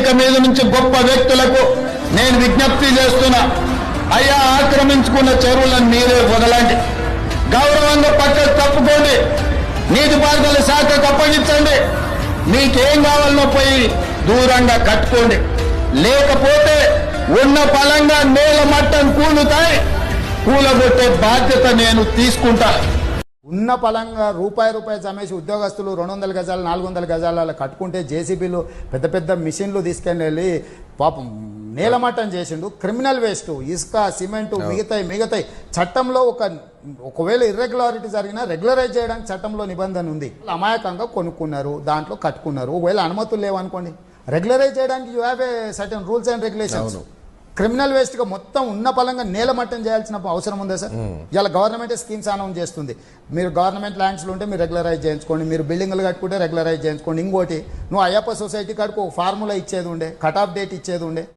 వేదిక మీద నుంచి గొప్ప వ్యక్తులకు నేను విజ్ఞప్తి చేస్తున్నా, అయ్యా ఆక్రమించుకున్న చెరువులను మీరే వదలండి, గౌరవంగా పక్కకు తప్పుకోండి, నీటిపారుదల శాఖకు అప్పగించండి, మీకేం కావాలనో పోయి దూరంగా కట్టుకోండి, లేకపోతే ఉన్న పలంగా నేల మట్టం కూలగొట్టే బాధ్యత నేను తీసుకుంటా. ఉన్న పలంగా రూపాయి జమేసి ఉద్యోగస్తులు 200 గజాలు 400 గజాల కట్టుకుంటే జేసీబీలు పెద్ద పెద్ద మిషన్లు తీసుకొని వెళ్ళి పాపం నేలమట్టం చేసిండు. క్రిమినల్ వేస్ట్, ఇసుక, సిమెంటు, మిగతాయి చట్టంలో ఒకవేళ ఇర్రెగ్యులారిటీ జరిగినా రెగ్యులరైజ్ చేయడానికి చట్టంలో నిబంధన ఉంది. అమాయకంగా కొనుక్కున్నారు, దాంట్లో కట్టుకున్నారు. ఒకవేళ అనుమతులు లేవనుకోండి, రెగ్యులరైజ్ చేయడానికి you have a certain rules and regulations. Criminal waste గా మొత్తం ఉన్న పలంగా నేలమట్టం చేయాల్సిన అవసరం ఉందా సార్? ఇలా గవర్నమెంట్ స్కీమ్స్ అనౌన్స్ చేస్తుంది, మీరు గవర్నమెంట్ ల్యాండ్స్ లో ఉంటే మీరు రెగ్యులరైజ్ చేయించుకోండి, మీరు బిల్డింగ్లు కట్టుకుంటే రెగ్యులరైజ్ చేయించుకోండి. ఇంకోటి, నువ్వు అయ్యప్ప సొసైటీ కాడికి ఒక ఫార్ములా ఇచ్చేది ఉండే, కట్ ఆఫ్ డేట్ ఇచ్చేది ఉండే.